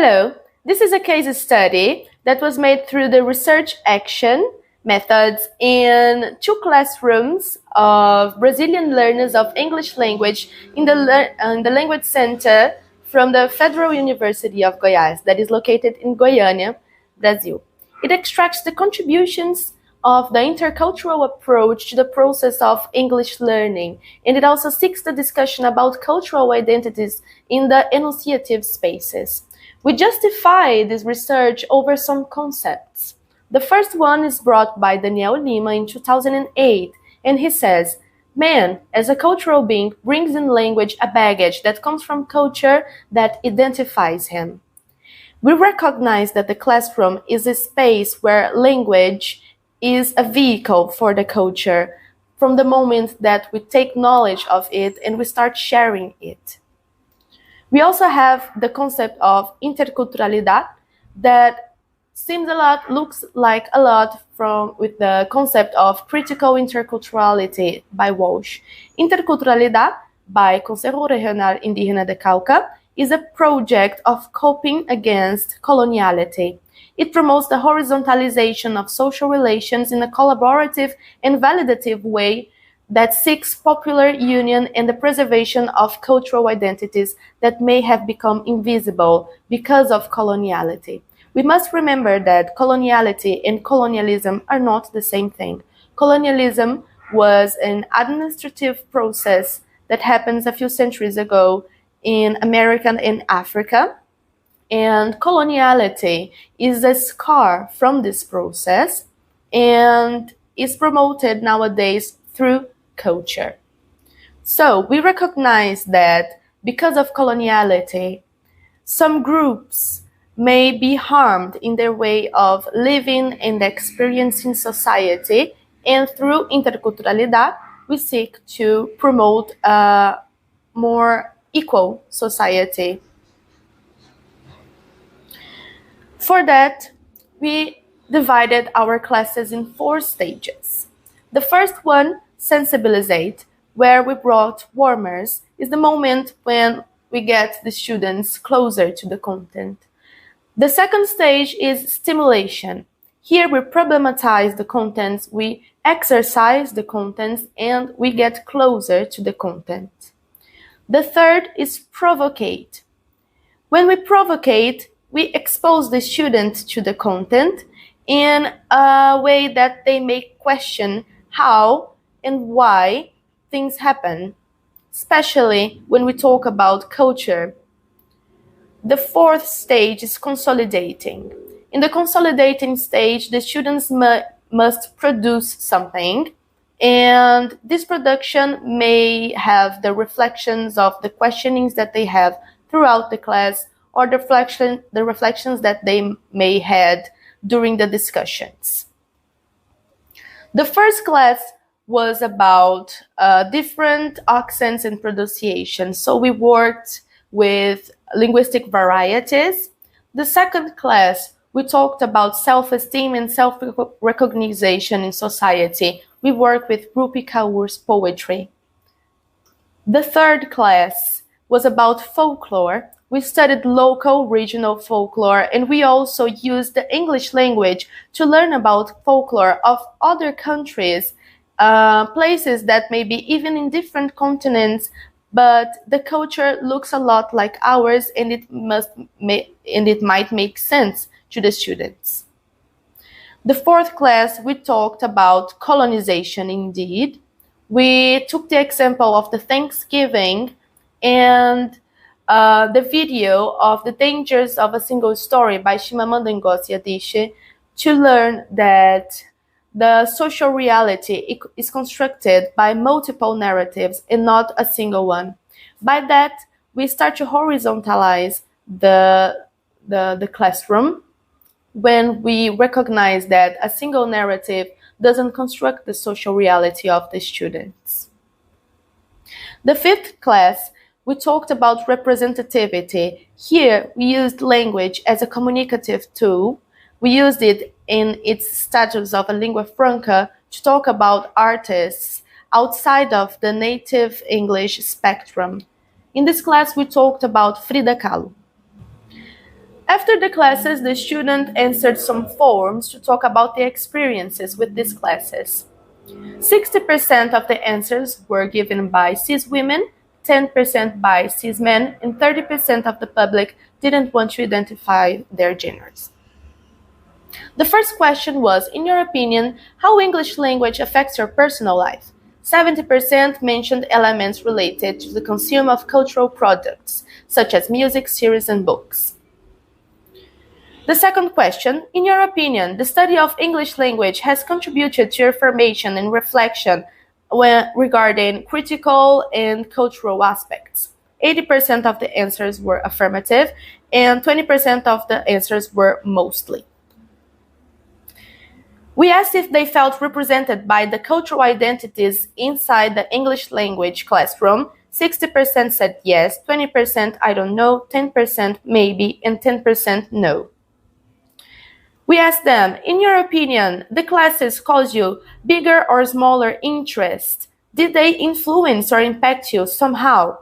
Hello, this is a case study that was made through the research action methods in 2 classrooms of Brazilian learners of English language in the Language Center from the Federal University of Goiás, that is located in Goiânia, Brazil. It extracts the contributions of the intercultural approach to the process of English learning, and it also seeks the discussion about cultural identities in the enunciative spaces. We justify this research over some concepts. The first one is brought by Daniel Lima in 2008, and he says, "Man, as a cultural being, brings in language a baggage that comes from culture that identifies him." We recognize that the classroom is a space where language is a vehicle for the culture from the moment that we take knowledge of it and we start sharing it. We also have the concept of interculturalidad that looks like a lot with the concept of critical interculturality by Walsh. Interculturalidad by Conselho Regional Indígena de Cauca is a project of coping against coloniality. It promotes the horizontalization of social relations in a collaborative and validative way that seeks popular union and the preservation of cultural identities that may have become invisible because of coloniality. We must remember that coloniality and colonialism are not the same thing. Colonialism was an administrative process that happened a few centuries ago in America and Africa, and coloniality is a scar from this process and is promoted nowadays through culture. So we recognize that because of coloniality, some groups may be harmed in their way of living and experiencing society, and through interculturalidad, we seek to promote a more equal society. For that, we divided our classes in 4 stages. The first one, sensibilizate, where we brought warmers, is the moment when we get the students closer to the content. The second stage is stimulation. Here we problematize the contents, we exercise the contents, and we get closer to the content. The third is provocate. When we provocate, we expose the student to the content in a way that they may question how and why things happen, especially when we talk about culture. The fourth stage is consolidating. In the consolidating stage, the students must produce something, and this production may have the reflections of the questionings that they have throughout the class, or the reflections that they may had during the discussions. The first class was about different accents and pronunciation. So we worked with linguistic varieties. The second class, we talked about self-esteem and self-recognition in society. We worked with Rupi Kaur's poetry. The third class was about folklore. We studied local, regional folklore, and we also used the English language to learn about folklore of other countries, places that may be even in different continents, but the culture looks a lot like ours, and it might make sense to the students. The fourth class, we talked about colonization indeed. We took the example of the Thanksgiving and the video of The Dangers of a Single Story by Chimamanda Ngozi Adichie to learn that the social reality is constructed by multiple narratives and not a single one. By that, we start to horizontalize the classroom when we recognize that a single narrative doesn't construct the social reality of the students. The fifth class, we talked about representativity. Here, we used language as a communicative tool. We used it in its status of a lingua franca to talk about artists outside of the native English spectrum. In this class, we talked about Frida Kahlo. After the classes, the student answered some forms to talk about their experiences with these classes. 60% of the answers were given by cis women, 10% by cis men, and 30% of the public didn't want to identify their genders. The first question was, in your opinion, how English language affects your personal life? 70% mentioned elements related to the consume of cultural products, such as music, series, and books. The second question, in your opinion, the study of English language has contributed to your formation and reflection regarding critical and cultural aspects. 80% of the answers were affirmative, and 20% of the answers were mostly. We asked if they felt represented by the cultural identities inside the English language classroom. 60% said yes, 20% I don't know, 10% maybe, and 10% no. We asked them, in your opinion, the classes cause you bigger or smaller interest? Did they influence or impact you somehow?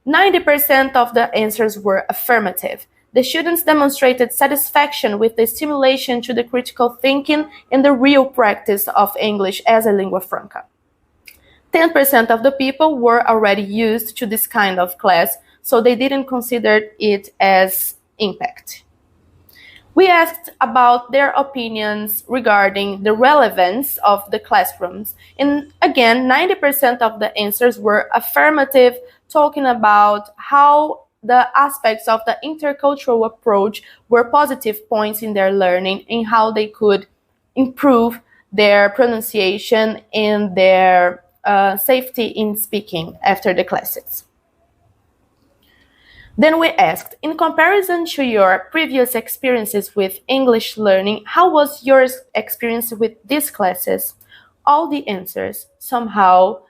90% of the answers were affirmative. The students demonstrated satisfaction with the stimulation to the critical thinking and the real practice of English as a lingua franca. 10% of the people were already used to this kind of class, so they didn't consider it as impact. We asked about their opinions regarding the relevance of the classrooms. And again, 90% of the answers were affirmative, talking about how the aspects of the intercultural approach were positive points in their learning and how they could improve their pronunciation and their safety in speaking after the classes. Then we asked, in comparison to your previous experiences with English learning, how was your experience with these classes? All the answers somehow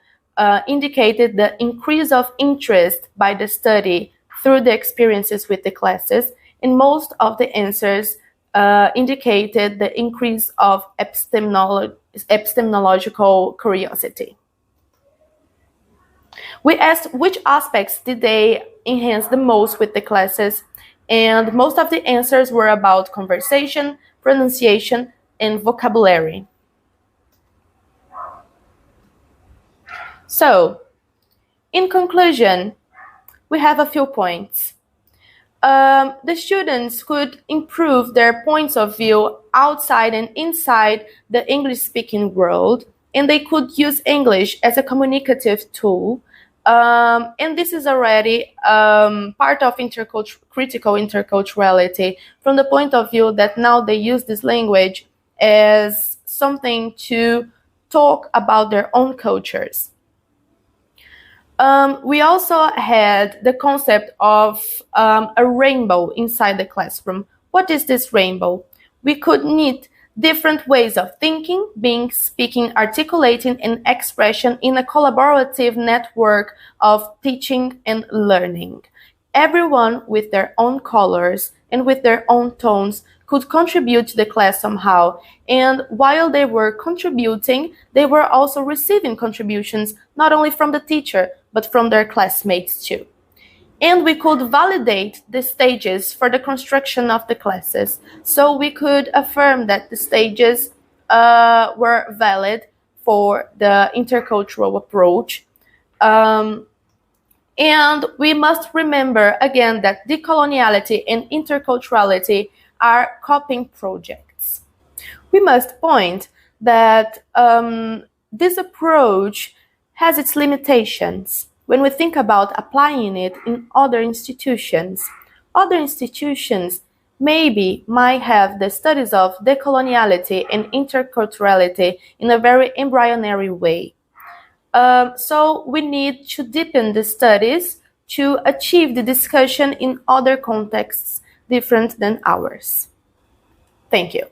indicated the increase of interest by the study through the experiences with the classes, and most of the answers indicated the increase of epistemological curiosity. We asked which aspects did they enhance the most with the classes, and most of the answers were about conversation, pronunciation, and vocabulary. So, in conclusion, we have a few points. The students could improve their points of view outside and inside the English-speaking world, and they could use English as a communicative tool. And this is already part of critical interculturality from the point of view that now they use this language as something to talk about their own cultures. We also had the concept of a rainbow inside the classroom. What is this rainbow? We could need different ways of thinking, being, speaking, articulating, and expression in a collaborative network of teaching and learning. Everyone with their own colors and with their own tones could contribute to the class somehow. And while they were contributing, they were also receiving contributions, not only from the teacher, but from their classmates too. And we could validate the stages for the construction of the classes. So we could affirm that the stages were valid for the intercultural approach. And we must remember again that decoloniality and interculturality are coping projects. We must point that this approach has its limitations. When we think about applying it in other institutions maybe might have the studies of decoloniality and interculturality in a very embryonic way. So we need to deepen the studies to achieve the discussion in other contexts different than ours. Thank you.